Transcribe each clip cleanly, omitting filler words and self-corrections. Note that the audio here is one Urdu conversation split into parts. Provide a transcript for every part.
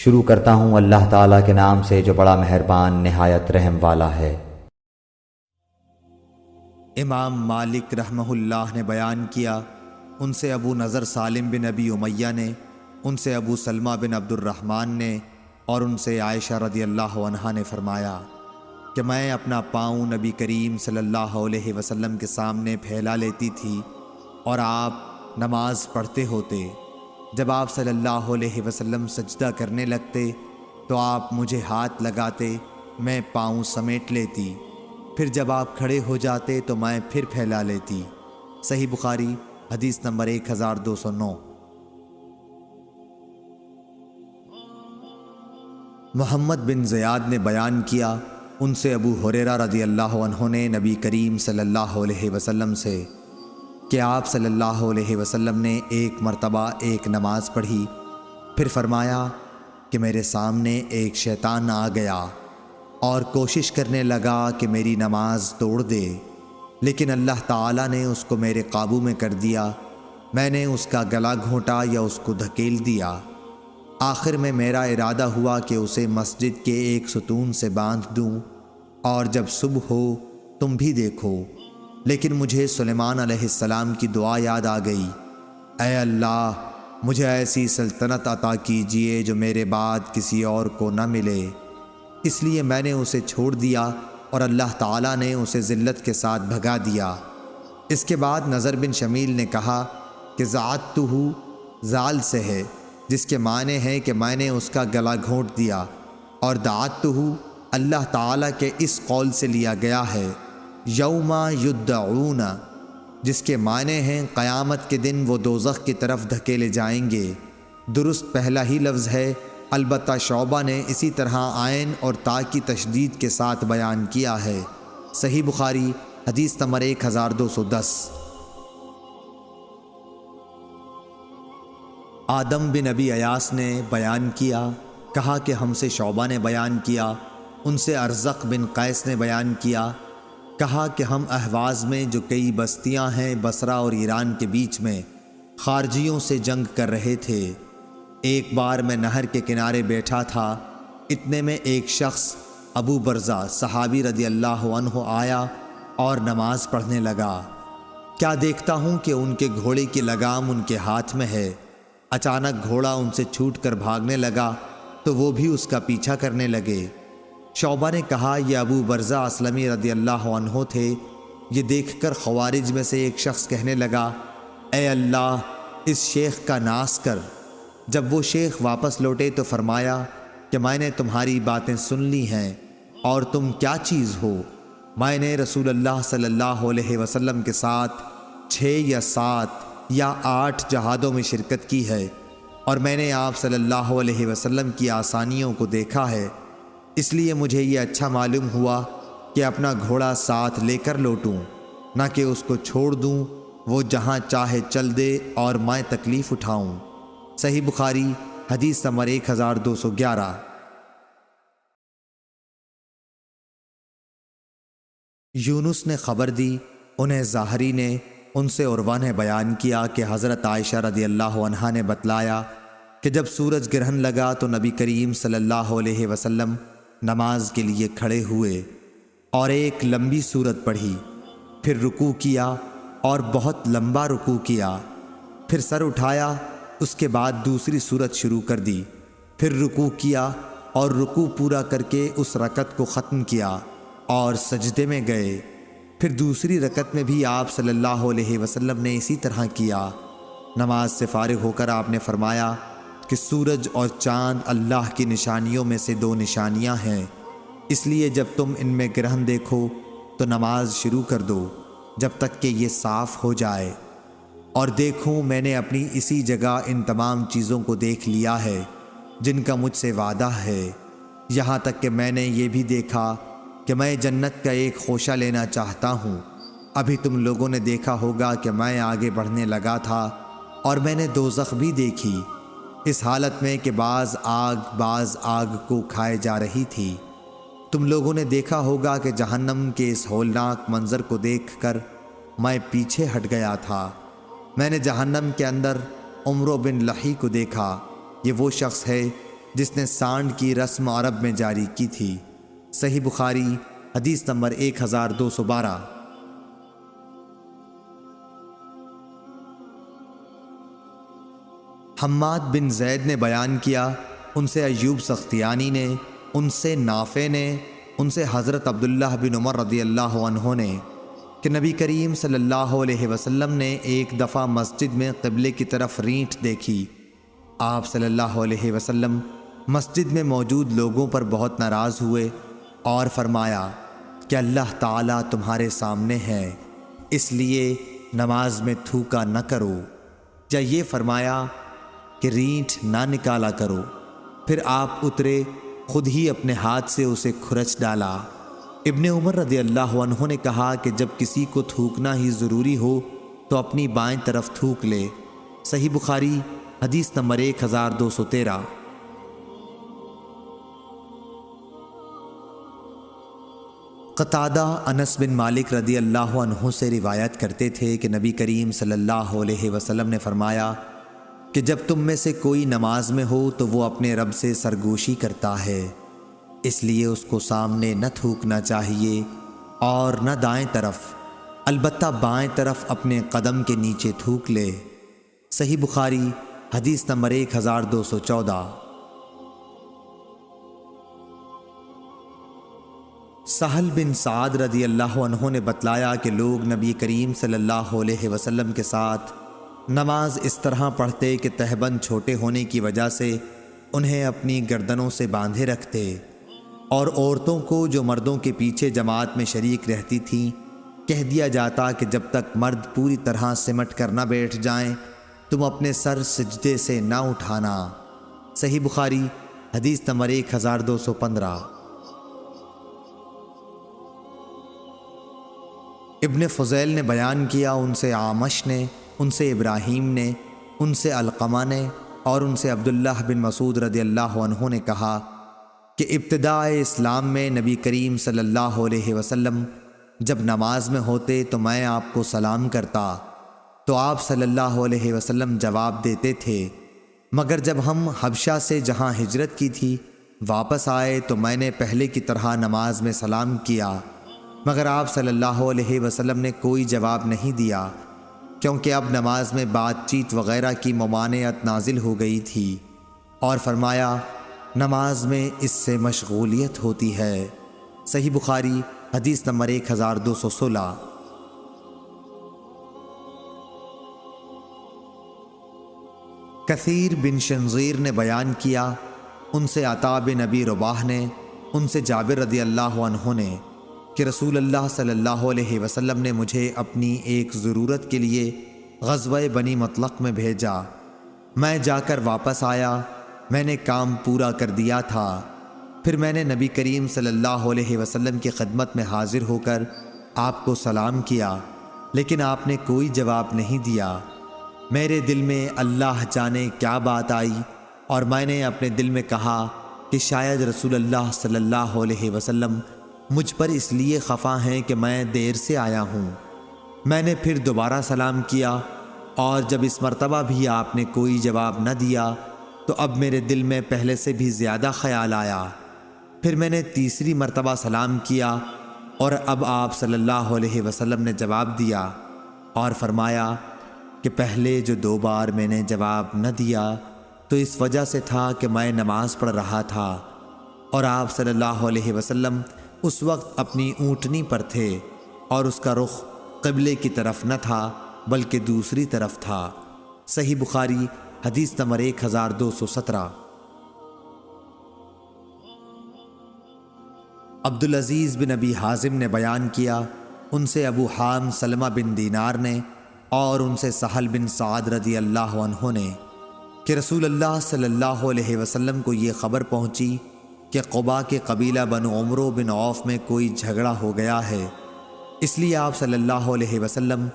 شروع کرتا ہوں اللہ تعالیٰ کے نام سے جو بڑا مہربان نہایت رحم والا ہے۔ امام مالک رحمہ اللہ نے بیان کیا، ان سے ابو نضر سالم بن ابی امیہ نے، ان سے ابو سلمہ بن عبد الرحمن نے، اور ان سے عائشہ رضی اللہ عنہا نے فرمایا کہ میں اپنا پاؤں نبی کریم صلی اللہ علیہ وسلم کے سامنے پھیلا لیتی تھی اور آپ نماز پڑھتے ہوتے۔ جب آپ صلی اللہ علیہ وسلم سجدہ کرنے لگتے تو آپ مجھے ہاتھ لگاتے، میں پاؤں سمیٹ لیتی، پھر جب آپ کھڑے ہو جاتے تو میں پھر پھیلا لیتی۔ صحیح بخاری حدیث نمبر 1209۔ محمد بن زیاد نے بیان کیا، ان سے ابو ہریرہ رضی اللہ عنہ نے نبی کریم صلی اللہ علیہ وسلم سے کہ آپ صلی اللہ علیہ وسلم نے ایک مرتبہ ایک نماز پڑھی، پھر فرمایا کہ میرے سامنے ایک شیطان آ گیا اور کوشش کرنے لگا کہ میری نماز توڑ دے، لیکن اللہ تعالیٰ نے اس کو میرے قابو میں کر دیا۔ میں نے اس کا گلا گھونٹا یا اس کو دھکیل دیا۔ آخر میں میرا ارادہ ہوا کہ اسے مسجد کے ایک ستون سے باندھ دوں اور جب صبح ہو تم بھی دیکھو، لیکن مجھے سلیمان علیہ السلام کی دعا یاد آ گئی، اے اللہ مجھے ایسی سلطنت عطا کیجئے جو میرے بعد کسی اور کو نہ ملے۔ اس لیے میں نے اسے چھوڑ دیا اور اللہ تعالیٰ نے اسے ذلت کے ساتھ بھگا دیا۔ اس کے بعد نضر بن شمیل نے کہا کہ ذعتہ زال سے ہے، جس کے معنی ہے کہ میں نے اس کا گلا گھونٹ دیا، اور دعتہ اللہ تعالیٰ کے اس قول سے لیا گیا ہے یوم یدعون، جس کے معنی ہیں قیامت کے دن وہ دوزخ کی طرف دھکیلے جائیں گے۔ درست پہلا ہی لفظ ہے، البتہ شعبہ نے اسی طرح عین اور تا کی تشدید کے ساتھ بیان کیا ہے۔ صحیح بخاری حدیث نمبر 1210۔ آدم بن ابی ایاس نے بیان کیا، کہا کہ ہم سے شعبہ نے بیان کیا، ان سے ارزق بن قیس نے بیان کیا، کہا کہ ہم اہواز میں جو کئی بستیاں ہیں بصرہ اور ایران کے بیچ میں خارجیوں سے جنگ کر رہے تھے۔ ایک بار میں نہر کے کنارے بیٹھا تھا، اتنے میں ایک شخص ابو برزہ صحابی رضی اللہ عنہ آیا اور نماز پڑھنے لگا۔ کیا دیکھتا ہوں کہ ان کے گھوڑے کی لگام ان کے ہاتھ میں ہے۔ اچانک گھوڑا ان سے چھوٹ کر بھاگنے لگا تو وہ بھی اس کا پیچھا کرنے لگے۔ شعبہ نے کہا یہ ابو برزہ اسلمی رضی اللہ عنہ تھے۔ یہ دیکھ کر خوارج میں سے ایک شخص کہنے لگا، اے اللہ اس شیخ کا ناس کر۔ جب وہ شیخ واپس لوٹے تو فرمایا کہ میں نے تمہاری باتیں سن لی ہیں، اور تم کیا چیز ہو؟ میں نے رسول اللہ صلی اللہ علیہ وسلم کے ساتھ 6 یا 7 یا 8 جہادوں میں شرکت کی ہے، اور میں نے آپ صلی اللہ علیہ وسلم کی آسانیوں کو دیکھا ہے، اس لیے مجھے یہ اچھا معلوم ہوا کہ اپنا گھوڑا ساتھ لے کر لوٹوں، نہ کہ اس کو چھوڑ دوں، وہ جہاں چاہے چل دے اور میں تکلیف اٹھاؤں۔ صحیح بخاری حدیث نمبر 1211۔ یونس نے خبر دی، انہیں ظاہری نے، ان سے عروہ نے بیان کیا کہ حضرت عائشہ رضی اللہ عنہا نے بتلایا کہ جب سورج گرہن لگا تو نبی کریم صلی اللہ علیہ وسلم نماز کے لیے کھڑے ہوئے اور ایک لمبی سورت پڑھی، پھر رکوع کیا اور بہت لمبا رکوع کیا، پھر سر اٹھایا، اس کے بعد دوسری سورت شروع کر دی، پھر رکوع کیا اور رکوع پورا کر کے اس رکعت کو ختم کیا اور سجدے میں گئے، پھر دوسری رکعت میں بھی آپ صلی اللہ علیہ وسلم نے اسی طرح کیا۔ نماز سے فارغ ہو کر آپ نے فرمایا کہ سورج اور چاند اللہ کی نشانیوں میں سے 2 نشانیاں ہیں، اس لیے جب تم ان میں گرہن دیکھو تو نماز شروع کر دو جب تک کہ یہ صاف ہو جائے۔ اور دیکھوں میں نے اپنی اسی جگہ ان تمام چیزوں کو دیکھ لیا ہے جن کا مجھ سے وعدہ ہے، یہاں تک کہ میں نے یہ بھی دیکھا کہ میں جنت کا ایک خوشہ لینا چاہتا ہوں۔ ابھی تم لوگوں نے دیکھا ہوگا کہ میں آگے بڑھنے لگا تھا اور میں نے دوزخ بھی دیکھی، اس حالت میں کہ بعض آگ کو کھائے جا رہی تھی۔ تم لوگوں نے دیکھا ہوگا کہ جہنم کے اس ہولناک منظر کو دیکھ کر میں پیچھے ہٹ گیا تھا۔ میں نے جہنم کے اندر عمرو بن لحی کو دیکھا، یہ وہ شخص ہے جس نے سانڈ کی رسم عرب میں جاری کی تھی۔ صحیح بخاری حدیث نمبر 1212۔ حماد بن زید نے بیان کیا، ان سے ایوب سختیانی نے، ان سے نافع نے، ان سے حضرت عبداللہ بن عمر رضی اللہ عنہ نے کہ نبی کریم صلی اللہ علیہ وسلم نے ایک دفعہ مسجد میں قبلے کی طرف رینٹ دیکھی۔ آپ صلی اللہ علیہ وسلم مسجد میں موجود لوگوں پر بہت ناراض ہوئے اور فرمایا کہ اللہ تعالیٰ تمہارے سامنے ہے، اس لیے نماز میں تھوکا نہ کرو، یا یہ فرمایا کہ رینٹ نہ نکالا کرو۔ پھر آپ اترے، خود ہی اپنے ہاتھ سے اسے کھرچ ڈالا۔ ابن عمر رضی اللہ عنہ نے کہا کہ جب کسی کو تھوکنا ہی ضروری ہو تو اپنی بائیں طرف تھوک لے۔ صحیح بخاری حدیث نمبر 1213۔ قتادہ انس بن مالک رضی اللہ عنہ سے روایت کرتے تھے کہ نبی کریم صلی اللہ علیہ وسلم نے فرمایا کہ جب تم میں سے کوئی نماز میں ہو تو وہ اپنے رب سے سرگوشی کرتا ہے، اس لیے اس کو سامنے نہ تھوکنا چاہیے اور نہ دائیں طرف، البتہ بائیں طرف اپنے قدم کے نیچے تھوک لے۔ صحیح بخاری حدیث نمبر 1214۔ سہل بن سعد رضی اللہ عنہ نے بتلایا کہ لوگ نبی کریم صلی اللہ علیہ وسلم کے ساتھ نماز اس طرح پڑھتے کہ تہبند چھوٹے ہونے کی وجہ سے انہیں اپنی گردنوں سے باندھے رکھتے، اور عورتوں کو جو مردوں کے پیچھے جماعت میں شریک رہتی تھیں کہہ دیا جاتا کہ جب تک مرد پوری طرح سمٹ کر نہ بیٹھ جائیں تم اپنے سر سجدے سے نہ اٹھانا۔ صحیح بخاری حدیث نمبر 1215۔ ابن فضیل نے بیان کیا، ان سے عامش نے، ان سے ابراہیم نے، ان سے علقمہ نے اور ان سے عبداللہ بن مسعود رضی اللہ عنہ نے کہا کہ ابتداء اسلام میں نبی کریم صلی اللہ علیہ وسلم جب نماز میں ہوتے تو میں آپ کو سلام کرتا تو آپ صلی اللہ علیہ وسلم جواب دیتے تھے، مگر جب ہم حبشہ سے جہاں ہجرت کی تھی واپس آئے تو میں نے پہلے کی طرح نماز میں سلام کیا، مگر آپ صلی اللہ علیہ وسلم نے کوئی جواب نہیں دیا، کیونکہ اب نماز میں بات چیت وغیرہ کی ممانعت نازل ہو گئی تھی، اور فرمایا نماز میں اس سے مشغولیت ہوتی ہے۔ صحیح بخاری حدیث نمبر 1216۔ کثیر بن شنظیر نے بیان کیا، ان سے عطا بن ابی رباح نے، ان سے جابر رضی اللہ عنہ نے کہ رسول اللہ صلی اللہ علیہ وسلم نے مجھے اپنی ایک ضرورت کے لیے غزوہ بنی مطلق میں بھیجا، میں جا کر واپس آیا، میں نے کام پورا کر دیا تھا، پھر میں نے نبی کریم صلی اللہ علیہ وسلم کی خدمت میں حاضر ہو کر آپ کو سلام کیا، لیکن آپ نے کوئی جواب نہیں دیا۔ میرے دل میں اللہ جانے کیا بات آئی اور میں نے اپنے دل میں کہا کہ شاید رسول اللہ صلی اللہ علیہ وسلم مجھ پر اس لیے خفا ہیں کہ میں دیر سے آیا ہوں۔ میں نے پھر دوبارہ سلام کیا اور جب اس مرتبہ بھی آپ نے کوئی جواب نہ دیا تو اب میرے دل میں پہلے سے بھی زیادہ خیال آیا۔ پھر میں نے تیسری مرتبہ سلام کیا اور اب آپ صلی اللہ علیہ وسلم نے جواب دیا اور فرمایا کہ پہلے جو 2 بار میں نے جواب نہ دیا تو اس وجہ سے تھا کہ میں نماز پڑھ رہا تھا، اور آپ صلی اللہ علیہ وسلم اس وقت اپنی اونٹنی پر تھے اور اس کا رخ قبلے کی طرف نہ تھا بلکہ دوسری طرف تھا۔ صحیح بخاری حدیث نمبر 1217۔ عبدالعزیز بن ابی حازم نے بیان کیا، ان سے ابو حام سلمہ بن دینار نے اور ان سے سہل بن سعد رضی اللہ عنہ نے کہ رسول اللہ صلی اللہ علیہ وسلم کو یہ خبر پہنچی کہ قبا کے قبیلہ بنو عمرو بن عوف میں کوئی جھگڑا ہو گیا ہے، اس لیے آپ صلی اللہ علیہ وسلم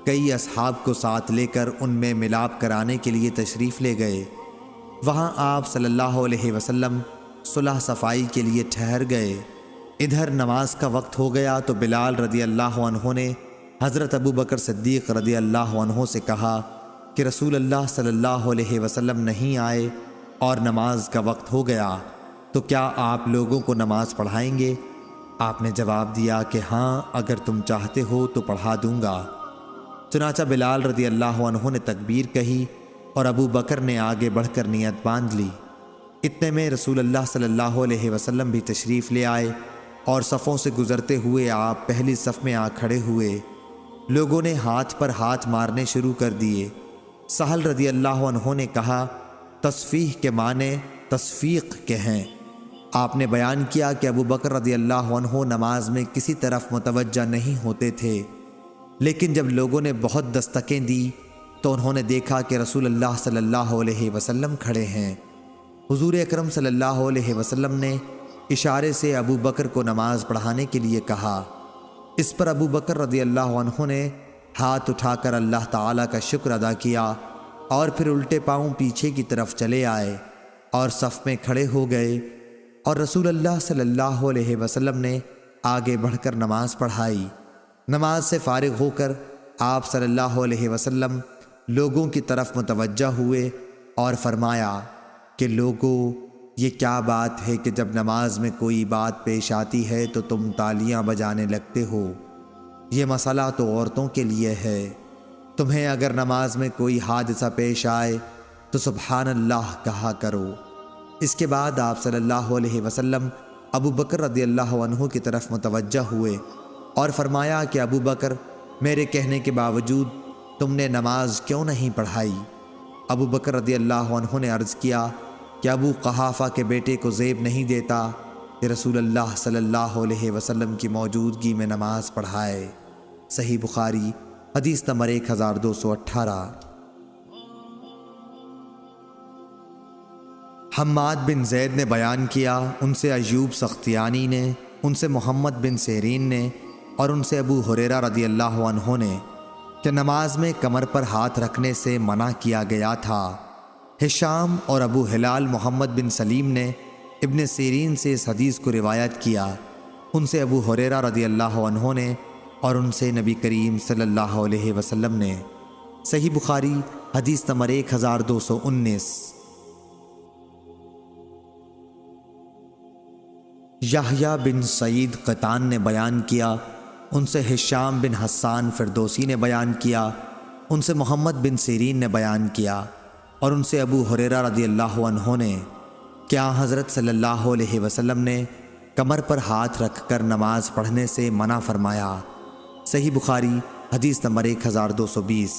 کئی اصحاب کو ساتھ لے کر ان میں ملاپ کرانے کے لیے تشریف لے گئے۔ وہاں آپ صلی اللہ علیہ وسلم صلح صفائی کے لیے ٹھہر گئے۔ ادھر نماز کا وقت ہو گیا تو بلال رضی اللہ عنہ نے حضرت ابو بکر صدیق رضی اللہ عنہ سے کہا کہ رسول اللہ صلی اللہ علیہ وسلم نہیں آئے اور نماز کا وقت ہو گیا تو کیا آپ لوگوں کو نماز پڑھائیں گے؟ آپ نے جواب دیا کہ ہاں، اگر تم چاہتے ہو تو پڑھا دوں گا۔ چنانچہ بلال رضی اللہ عنہ نے تکبیر کہی اور ابو بکر نے آگے بڑھ کر نیت باندھ لی۔ اتنے میں رسول اللہ صلی اللہ علیہ وسلم بھی تشریف لے آئے اور صفوں سے گزرتے ہوئے آپ پہلی صف میں آ کھڑے ہوئے۔ لوگوں نے ہاتھ پر ہاتھ مارنے شروع کر دیے۔ سہل رضی اللہ عنہ نے کہا، تصفیح کے معنی تصفیق کے ہیں۔ آپ نے بیان کیا کہ ابو بکر رضی اللہ عنہ نماز میں کسی طرف متوجہ نہیں ہوتے تھے، لیکن جب لوگوں نے بہت دستکیں دی تو انہوں نے دیکھا کہ رسول اللہ صلی اللہ علیہ وسلم کھڑے ہیں۔ حضور اکرم صلی اللہ علیہ وسلم نے اشارے سے ابو بکر کو نماز پڑھانے کے لیے کہا۔ اس پر ابو بکر رضی اللہ عنہ نے ہاتھ اٹھا کر اللہ تعالیٰ کا شکر ادا کیا اور پھر الٹے پاؤں پیچھے کی طرف چلے آئے اور صف میں کھڑے ہو گئے، اور رسول اللہ صلی اللہ علیہ وسلم نے آگے بڑھ کر نماز پڑھائی۔ نماز سے فارغ ہو کر آپ صلی اللہ علیہ وسلم لوگوں کی طرف متوجہ ہوئے اور فرمایا کہ لوگو، یہ کیا بات ہے کہ جب نماز میں کوئی بات پیش آتی ہے تو تم تالیاں بجانے لگتے ہو؟ یہ مسئلہ تو عورتوں کے لیے ہے۔ تمہیں اگر نماز میں کوئی حادثہ پیش آئے تو سبحان اللہ کہا کرو۔ اس کے بعد آپ صلی اللہ علیہ وسلم ابو بکر رضی اللہ عنہ کی طرف متوجہ ہوئے اور فرمایا کہ ابو بکر، میرے کہنے کے باوجود تم نے نماز کیوں نہیں پڑھائی؟ ابو بکر رضی اللہ عنہ نے عرض کیا کہ ابو قحافہ کے بیٹے کو زیب نہیں دیتا کہ رسول اللہ صلی اللہ علیہ وسلم کی موجودگی میں نماز پڑھائے۔ صحیح بخاری حدیث نمبر 1218۔ حماد بن زید نے بیان کیا، ان سے ایوب سختیانی نے، ان سے محمد بن سیرین نے اور ان سے ابو ہریرہ رضی اللہ عنہ نے کہ نماز میں کمر پر ہاتھ رکھنے سے منع کیا گیا تھا۔ ہشام اور ابو ہلال محمد بن سلیم نے ابن سیرین سے اس حدیث کو روایت کیا، ان سے ابو ہریرہ رضی اللہ عنہ نے اور ان سے نبی کریم صلی اللہ علیہ وسلم نے۔ صحیح بخاری حدیث نمبر 1219۔ یحییٰ بن سعید قطان نے بیان کیا، ان سے ہشام بن حسان فردوسی نے بیان کیا، ان سے محمد بن سیرین نے بیان کیا اور ان سے ابو ہریرہ رضی اللہ عنہ نے کہ حضرت صلی اللہ علیہ وسلم نے کمر پر ہاتھ رکھ کر نماز پڑھنے سے منع فرمایا۔ صحیح بخاری حدیث نمبر 1220۔